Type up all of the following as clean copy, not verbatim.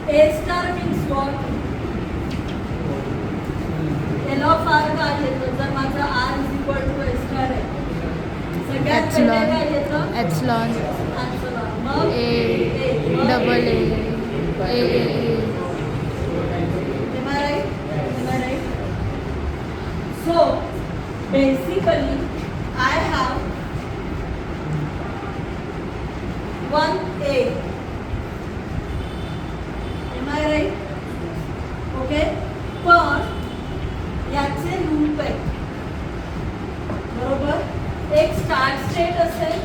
A star means what? L of R काय येतं जर माझा R is equal to A star आहे सगळ्यात पहिले काय येतं एप्सिलॉन epsilon मग A double A Am I right? Am I right? So basically I have one A. Am I right? Okay? पण याचे लूप आहे बरोबर एक स्टार्ट स्टेट असेल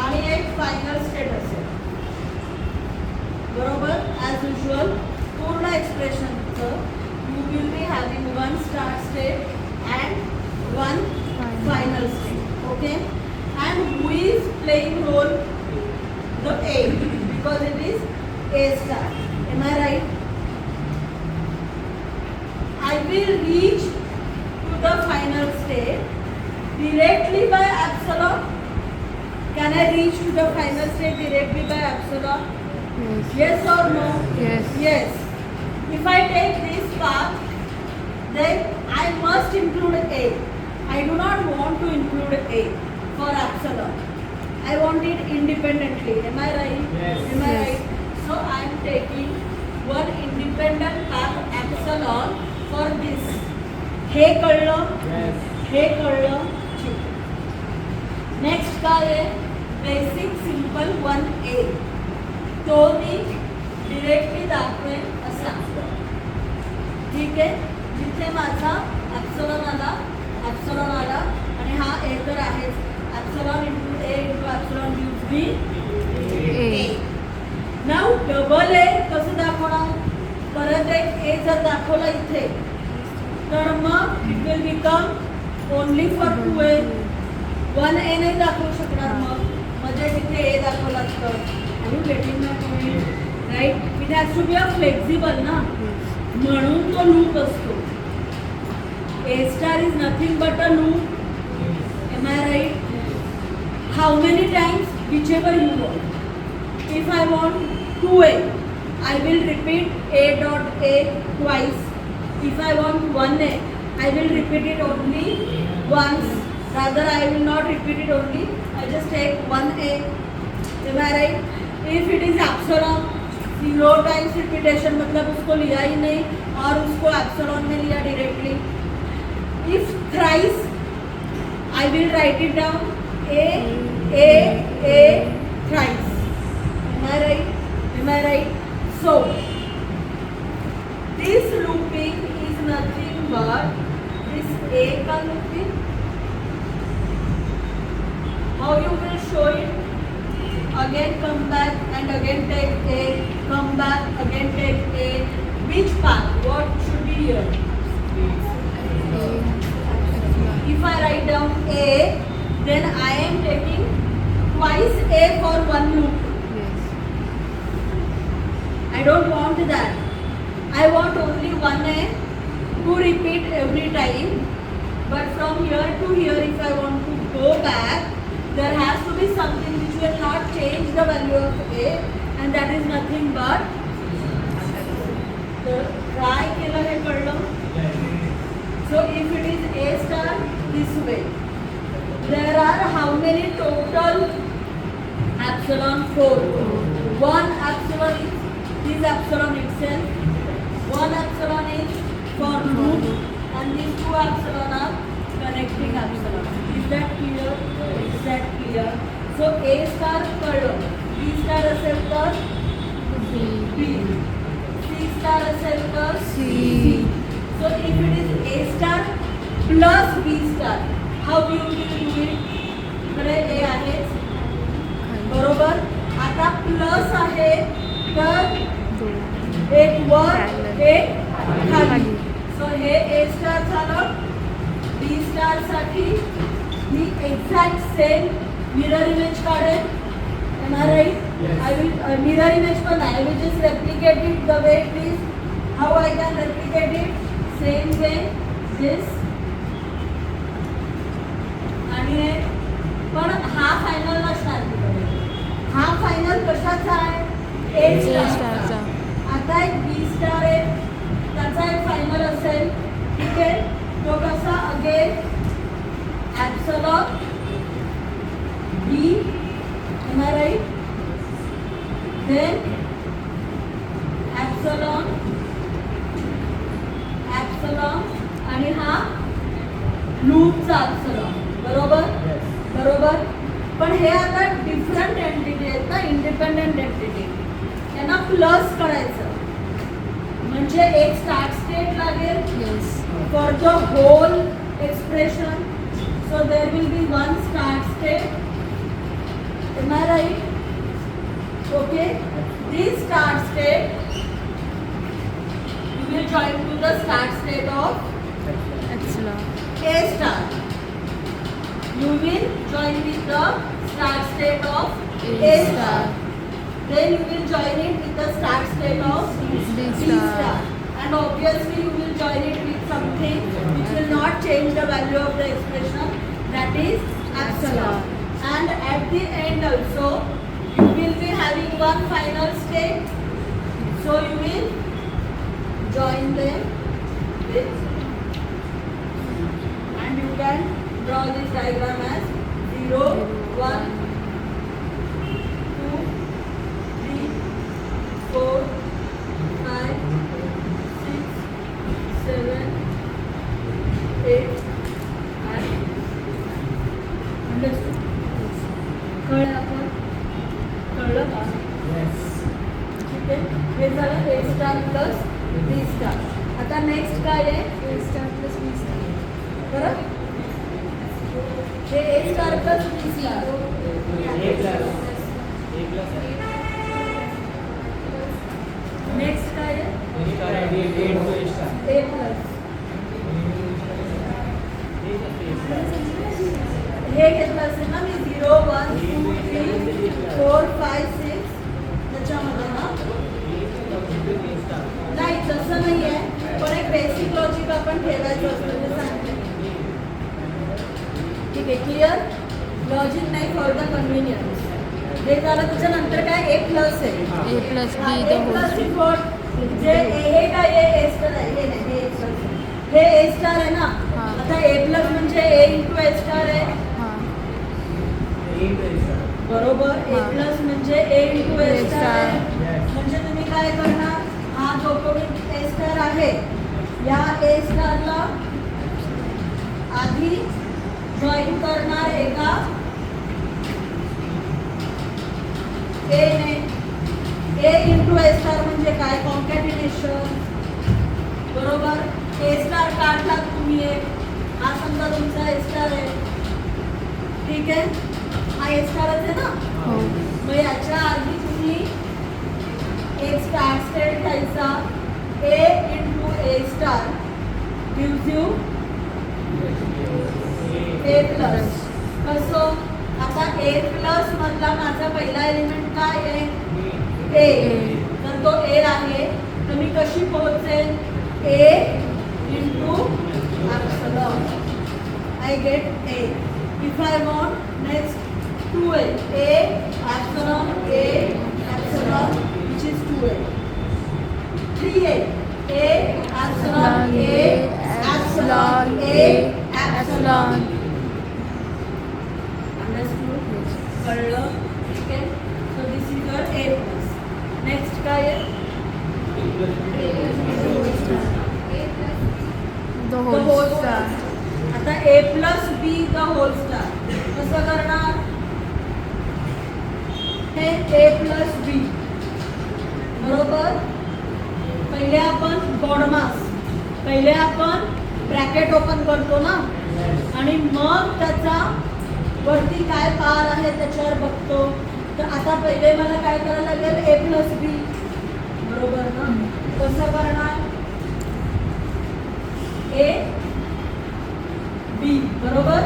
आणि एक फायनल स्टेट असेल बरोबर ॲज युजल पूर्ण एक्सप्रेशनचं you will be having one start state and one final state okay and who is playing role the A because it is A star am I right I will reach to the final state directly by epsilon. Can I reach to the final state directly by epsilon? Yes or no? Yes. Yes. If I take this path, then I must include A. I do not want to include A for epsilon. I want it independently. Am I right? Yes. Am I Yes. right? So I am taking one independent path epsilon for this. हे कळलं Yes. हे कळलं next काय आहे basic simple 1A तो मी directly दाखवेन असा ठीक आहे जिथे माझा ॲप्सिलॉन आला आणि हा ए तर आहेच epsilon into A into epsilon gives B A नाव डबल ए कसं दाखवणार परत एक ए जर दाखवला इथे तर मग it will become only for 2A 1A नाही दाखवू शकणार मग म्हणजे तिथे ए दाखवला तर आणि getting my point right it has to be a flexible ना म्हणून तो लूप असतो A star is nothing but a loop am I right how many times whichever you want if I want 2A I will repeat A dot A twice. If I want 1A, I will repeat it only once. Rather, I will not repeat it only. I just take 1A. Am I right? If it is epsilon, 0 times repetition मतलब उसको लिया ही नहीं और उसको epsilon में लिया directly. If thrice, I will write it down. A thrice. Am I right? Am I right? So, this looping is nothing but this A ka looping. How you will show it? Again come back and again take A, come back, again take A. Which path? What should be here? If I write down A, then I am taking twice A for one loop. I don't want that. I want only 1A to repeat every time. But from here to here, if I want to go back, there has to be something which will not change the value of A, and that is nothing but the try केलं हे कळलं. So if it is A star this way, there are how many total epsilon? 4. One epsilon is epsilon itself. One epsilon is for loop and these two epsilon are connecting epsilon. Is that clear? Is that clear? So A star कळलं. B star असेल तर B. C star असेल तर C. So if it is A star plus B star, how you will do it? इकडे A आहेच बरोबर आता plus आहे तर एक वर एक खाली सो हे ए स्टार झालं बी स्टार साठी मी एक्झॅक्ट सेम मिरर इमेज काढेल am I right I will mirror image पण I will just replicate it the way it is how I can replicate it same way this आणि पण हा final नसणार हा final कशाचा आहे ए A स्टारचा. स्टारचा. आता एक बी स्टार आहे, त्याचा एक फायनल असेल. ठीक आहे, तो कसा again epsilon B, am I right, then epsilon आणि हा लूपचा ॲप्सलॉन. बरोबर बरोबर. पण हे आता डिफरंट एंटिटी आहेत ना, इंडिपेंडेंट एंटिटी. त्यांना प्लस करायचं म्हणजे एक स्टार्ट स्टेट लागेल Yes. for the whole expression. So there will be one start state. Am I right? Okay. This start state you will join to the start state of Epsilon. A star. You will join with the start state of A star. Then you will join it with the start state of B B star. star. And obviously you will join it with something which will not change the value of the expression, that is epsilon. And at the end also you will be having one final state, so you will join them with, and you can draw this diagram as 0, 1, 2, 3, 4, 5, 6, 7, 8 and understood. कळलं आपण? कळलं का? ठीक आहे, हे झालं ए star plus बी star. आता next काय आहे? ए स्टार प्लस बी स्टार. बरं, हे ए स्टार प्लस बी स्टार. नेक्स्ट काय आहे? ए प्लस. हे घेतलं असेल ना मी 0, 1, 2, 3, 4, 5, 6 त्याच्यामध्ये ना. नाही तसं नाही आहे, पण एक बेसिक लॉजिक आपण ठेवायचं असतं ते सांगते. ठीक आहे, क्लिअर? लॉजिक नाही फॉर द कन्व्हिनियन्स. हे झालं, त्याच्यानंतर काय ए प्लस आहे. A plus हा, B A the whole plus square. is what? जे हे काय आहे? ए स्टार आहे. हे नाही, हे ए प्लस आहे. हे ए स्टार आहे ना. हा. आता ए प्लस म्हणजे ए इंटू ए स्टार आहे. हां. बरोबर. ए हा. प्लस म्हणजे A into A A star star. आहे. म्हणजे तुम्ही काय करणार? हा जो कोणी ए स्टार आहे, या ए स्टारला आधी जॉईन करणार एका ए ने. ए इंटू ए स्टार म्हणजे काय? कॉन्कॅटिनेशन. बरोबर. ए स्टार काढला तुम्ही एक, हा समजा तुमचा ए स्टार आहे. ठीक आहे, हा ए स्टारच आहे ना. हो. मग याच्या आधी तुम्ही एक स्टार स्टेट घ्यायचा. A into A star gives you A plus. कसं? आता ए प्लस मधला माझा पहिला एलिमेंट काय आहे? ए. तर तो ए आहे, तर मी कशी पोहोचेल? A into epsilon. I get A. If I want next 2a. A epsilon A epsilon which is 2a. 3a. A epsilon A epsilon A epsilon. Understood? कळलं? ठीक आहे. So this is your A plus. Next काय आहे? The The whole whole star. आता A plus B the whole star कसं करणार? हे ए plus बी. बरोबर. पहिले आपण गॉडमास, पहिले आपण ब्रॅकेट ओपन करतो ना, आणि मग त्याचा वरती काय पार आहे त्याच्यावर बघतो. तर आता पहिले मला काय करायला लागेल? ए प्लस बी. बरोबर ना? कसं करणार? A B. बरोबर.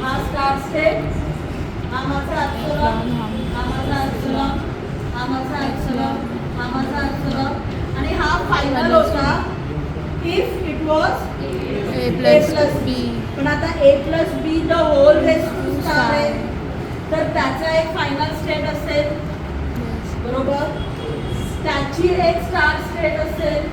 हा स्टार स्टेट, हा माझा ॲप्सिलॉन, हा माझा ॲप्सिलॉन, हा माझा ॲप्सिलॉन, हा माझा ॲप्सिलॉन, आणि हा फायनल होता if it was A A plus plus B. पण आता A plus B the whole raise to star आहे, तर त्याचा एक फायनल स्टेट असेल. याची एक स्टार्ट स्टेट असेल,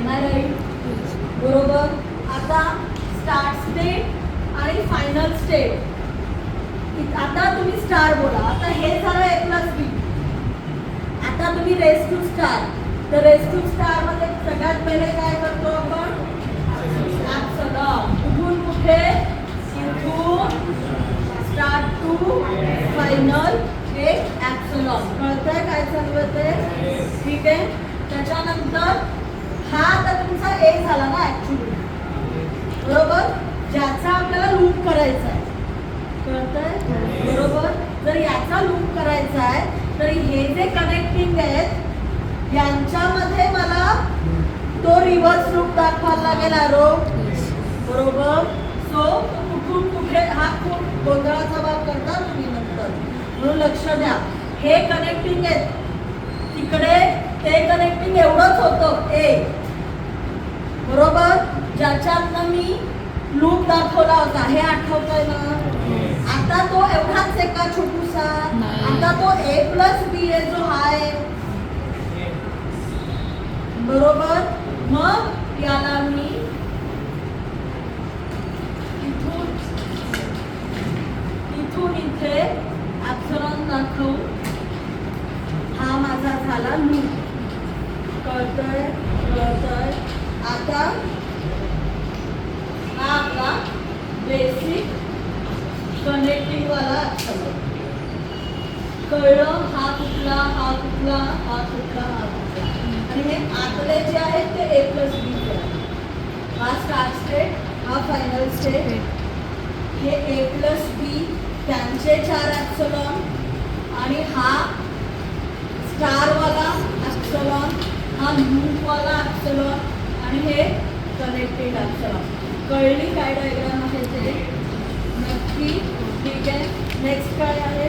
राईट? बरोबर. आता स्टार्ट स्टेट आणि फायनल स्टेट. आता तुम्ही स्टार बोला. आता हे झालं A प्लस बी. आता तुम्ही रेस टू स्टार. तर रेस टू स्टार मध्ये सगळ्यात पहिले काय करतो आपण? ऍप्सिलॉन. कुठून कुठे? इथून स्टार्ट टू फायनल एक ऍप्सिलॉन. कळतंय काय चालू आहे ते? ठीक आहे. त्याच्यानंतर हा आता तुमचा A झाला ना ऍक्च्युली, बरोबर, ज्याचा आपल्याला लूप करायचा आहे. कळतंय? बरोबर. जर याचा लूप करायचा आहे तर हे जे कनेक्टिंग आहेत यांच्यामध्ये मला तो रिव्हर्स लूप दाखवायला लागेल आरो. बरोबर. सो कुठून कुठे हा खूप गोंधळाचा भाग करता तुम्ही नंतर, म्हणून लक्ष द्या. हे कनेक्टिंग आहेत, तिकडे ते कनेक्टिंग एवढंच होतं ए, बरोबर, ज्याच्यातनं मी लूप दाखवला होता. हे आठवतंय ना? आता तो एवढाच आहे का छोटूसा? आता तो A प्लस बी आहे जो हा आहे, बरोबर. मग याला मी इथून इथे ऍप्सिलॉन दाखवून हा माझा झाला लूप. कळतंय? कळतंय. आता हा आपला बेसिक कनेक्टिंग वाला ऍप्सिलॉन. कळलं? हा कुठला, हा कुठला, हा कुठला, हा कुठला. आणि हे आतले जे आहेत ते A प्लस बी चे आहेत. हा स्टार्ट स्टेट, हा फायनल स्टेट. हे A प्लस बी त्यांचे 4 ऍप्सिलॉन आणि हा स्टारवाला ऍप्सिलॉन, हा लूपवाला ऍप्सिलॉन आणि हे कनेक्टेड ऍप्सिलॉन. कळली काय डायग्राम आहे ते? नक्की. ठीक आहे. नेक्स्ट काय आहे?